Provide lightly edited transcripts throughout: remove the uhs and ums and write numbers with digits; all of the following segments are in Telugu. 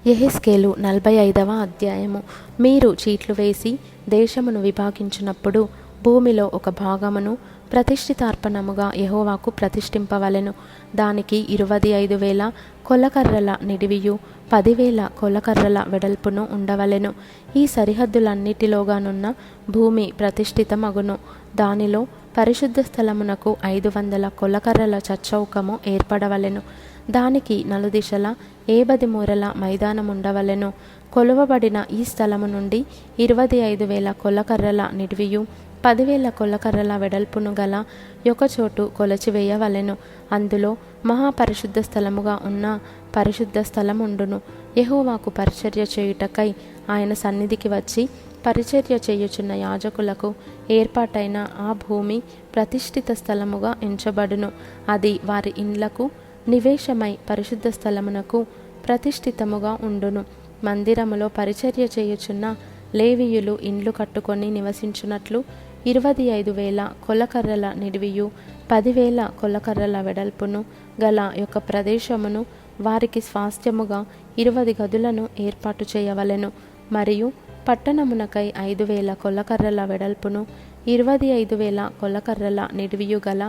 యెహెజ్కేలు 45వ అధ్యాయము. మీరు చీట్లు వేసి దేశమును విభాగించినప్పుడు భూమిలో ఒక భాగమును ప్రతిష్ఠితార్పణముగా యెహోవాకు ప్రతిష్ఠింపవలెను. దానికి 25,000 కొలకర్రల నిడివియు 10,000 కొలకర్రల వెడల్పును ఉండవలెను. ఈ సరిహద్దులన్నిటిలోగానున్న భూమి ప్రతిష్ఠితమగును. దానిలో పరిశుద్ధ స్థలమునకు 500 కొలకర్రల చచ్చౌకము ఏర్పడవలెను. దానికి నలుదిశల 80 మూరల మైదానముండవలెను. కొలువబడిన ఈ స్థలము నుండి 25,000 కొలకర్రల నిడివియు 10,000 కొలకర్రల వెడల్పును గల ఒకచోటు కొలచివేయవలెను. అందులో మహాపరిశుద్ధ స్థలముగా ఉన్న పరిశుద్ధ స్థలముండును. యెహోవాకు పరిచర్య చేయుటకై ఆయన సన్నిధికి వచ్చి పరిచర్య చేయుచున్న యాజకులకు ఏర్పాటైన ఆ భూమి ప్రతిష్ఠిత స్థలముగా ఎంచబడును. అది వారి ఇండ్లకు నివేశమై పరిశుద్ధ స్థలమునకు ప్రతిష్ఠితముగా ఉండును. మందిరములో పరిచర్య చేయుచున్న లేవీయులు ఇండ్లు కట్టుకొని నివసించున్నట్లు 25,000 కొలకర్రల నిడివియు 10,000 కొలకర్రల వెడల్పును గల యొక్క ప్రదేశమును వారికి స్వాస్థ్యముగా 20 గదులను ఏర్పాటు చేయవలెను. మరియు పట్టణమునకై 5,000 కొలకర్రల వెడల్పును 25,000 కొలకర్రల నిడివియు గల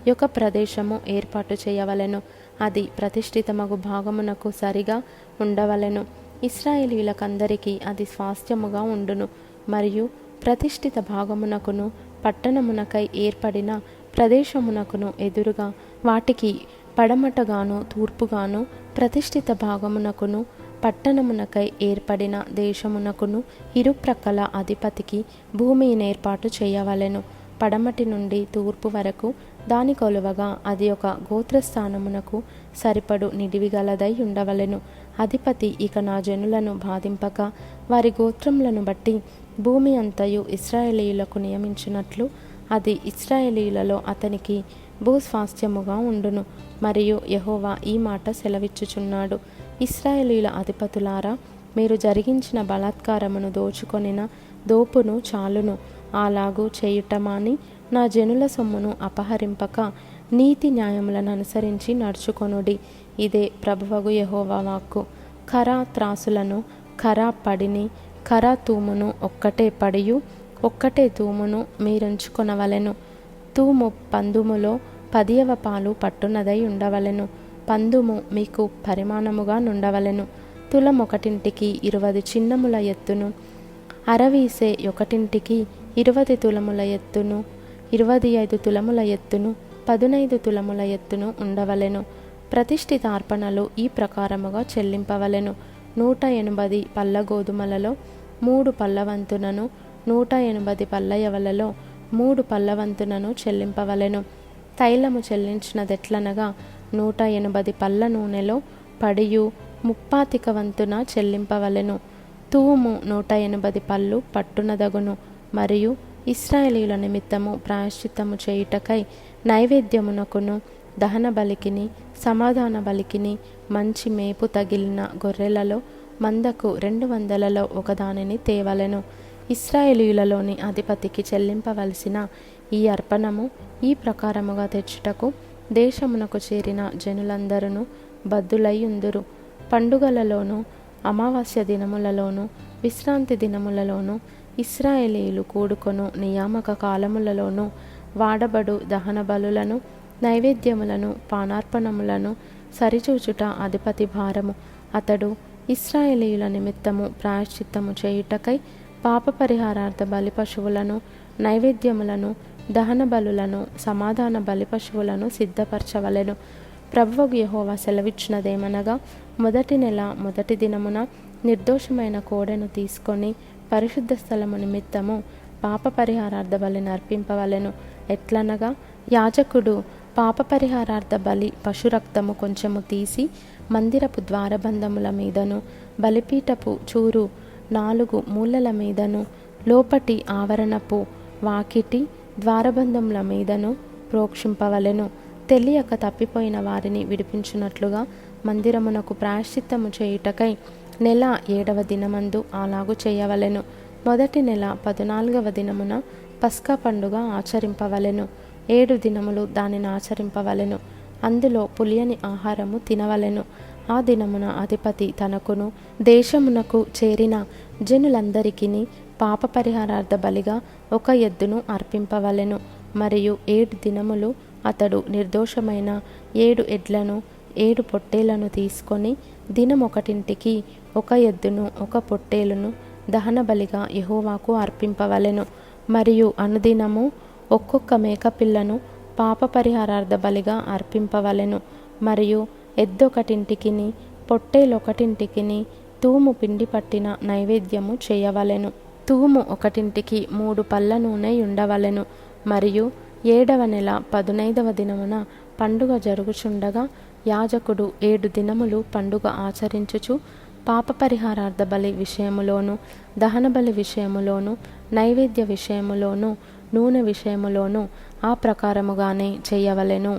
యొక్క ప్రదేశము ఏర్పాటు చేయవలెను. అది ప్రతిష్ఠితమగు భాగమునకు సరిగా ఉండవలెను. ఇశ్రాయేలీయులకందరికీ అది స్వాస్థ్యముగా ఉండును. మరియు ప్రతిష్ఠిత భాగమునకును పట్టణమునకై ఏర్పడిన ప్రదేశమునకును ఎదురుగా వాటికి పడమటగాను తూర్పుగాను ప్రతిష్ఠిత భాగమునకును పట్టణమునకై ఏర్పడిన దేశమునకును ఇరుప్రక్కల అధిపతికి భూమినేర్పాటు చేయవలెను. పడమటి నుండి తూర్పు వరకు దాని కొలువగా అది ఒక గోత్రస్థానమునకు సరిపడు నిడివిగలదై ఉండవలెను. అధిపతి ఇక నా జనులను బాధింపక వారి గోత్రములను బట్టి భూమి అంతయు ఇశ్రాయేలీయులకు నియమించినట్లు అది ఇశ్రాయేలీయులలో అతనికి భూస్వాస్థ్యముగా ఉండును. మరియు యెహోవా ఈ మాట సెలవిచ్చుచున్నాడు: ఇశ్రాయేలీయుల అధిపతులారా, మీరు జరిగించిన బలాత్కారమును దోచుకొనిన దోపును చాలును. అలాగూ చేయుటమాని నా జనుల సొమ్మును అపహరింపక నీతి న్యాయములను అనుసరించి నడుచుకొనుడి. ఇదే ప్రభువగు యెహోవా వాక్కు. ఖరా త్రాసులను, ఖరా పడిని, ఖరా తూమును ఒక్కటే పడియు ఒక్కటే తూమును మీరెంచుకొనవలెను. తూము పందుములో 10వ పాలు పట్టునదై ఉండవలెను. పందుము మీకు పరిమాణముగా నుండవలెను. తులం ఒకటింటికి 20 చిన్నముల ఎత్తును, అరవీసే ఒకటింటికి 20 తులముల ఎత్తును, 25 తులముల ఎత్తును, 15 తులముల ఎత్తును ఉండవలెను. ప్రతిష్ఠితార్పణలు ఈ ప్రకారముగా చెల్లింపవలెను. 180 పల్ల గోధుమలలో 3 పల్లవంతునను, 180 పల్ల యవలలో 3 పల్లవంతునను చెల్లింపవలెను. తైలము చెల్లించినదెట్లనగా 180 పల్ల నూనెలో పడియు 30 వంతున చెల్లింపవలెను. తూము 180 పళ్ళు పట్టునదగును. మరియు ఇశ్రాయేలీయుల నిమిత్తము ప్రాయశ్చిత్తము చేయుటకై నైవేద్యమునకును దహన బలికిని సమాధాన బలికిని మంచి మేపు తగిలిన గొర్రెలలో మందకు 200లలో ఒకదానిని తేవలెను. ఇశ్రాయేలీయులలోని అధిపతికి చెల్లింపవలసిన ఈ అర్పణము ఈ ప్రకారముగా తెచ్చుటకు దేశమునకు చేరిన జనులందరూ బద్ధులైయుందురు. పండుగలలోను, అమావాస్య దినములలోను, విశ్రాంతి దినములలోను, ఇశ్రాయేలీయులు కూడుకొను నియామక కాలములలోను వాడబడు దహన బలులను, నైవేద్యములను, పానార్పణములను సరిచూచుట అధిపతి భారము. అతడు ఇశ్రాయేలీయుల నిమిత్తము ప్రాయశ్చిత్తము చేయుటకై పాప పరిహారార్థ బలి పశువులను, నైవేద్యములను, దహన బలులను, సమాధాన బలి పశువులను సిద్ధపరచవలెను. ప్రభువగు యెహోవా సెలవిచ్చినదేమనగా, మొదటి నెల మొదటి దినమున నిర్దోషమైన కోడెను తీసుకొని పరిశుద్ధ స్థలము నిమిత్తము పాప పరిహారార్థ బలిని అర్పింపవలెను. ఎట్లనగా, యాజకుడు పాప పరిహారార్థ బలి పశురక్తము కొంచెము తీసి మందిరపు ద్వారబంధముల మీదను, బలిపీఠపు చూరు 4 మూలల మీదను, లోపటి ఆవరణపు వాకిటి ద్వారబంధముల మీదను ప్రోక్షింపవలెను. తెలియక తప్పిపోయిన వారిని విడిపించున్నట్లుగా మందిరమునకు ప్రాయశ్చిత్తము చేయుటకై నెల 7వ దినమందు అలాగు చేయవలెను. మొదటి నెల 14వ దినమున పస్కా పండుగ ఆచరింపవలెను. 7 దినములు దానిని ఆచరింపవలెను. అందులో పులియని ఆహారము తినవలెను. ఆ దినమున అధిపతి తనకును దేశమునకు చేరిన జనులందరికీ పాప పరిహారార్థ బలిగా ఒక ఎద్దును అర్పింపవలెను. మరియు 7 దినములు అతడు నిర్దోషమైన 7 ఎడ్లను 7 పొట్టేలను తీసుకొని దినమొకటింటికి ఒక ఎద్దును ఒక పొట్టేలును దహన బలిగా యెహోవాకు అర్పింపవలెను. మరియు అనుదినము ఒక్కొక్క మేకపిల్లను పాప పరిహారార్థ బలిగా అర్పింపవలెను. మరియు ఎద్దొకటింటికిని పొట్టేలొకటింటికిని తూము పిండి పట్టిన నైవేద్యము చేయవలెను. తూము ఒకటింటికి 3 పళ్ళ నూనె ఉండవలెను. మరియు 7వ నెల 15వ దినమున పండుగ జరుగుచుండగా యాజకుడు 7 దినములు పండుగ ఆచరించుచు పాప పరిహారార్థ బలి విషయములోను, దహన బలి విషయములోను, నైవేద్య విషయములోను, నూనె విషయములోను ఆ ప్రకారముగానే చేయవలెను.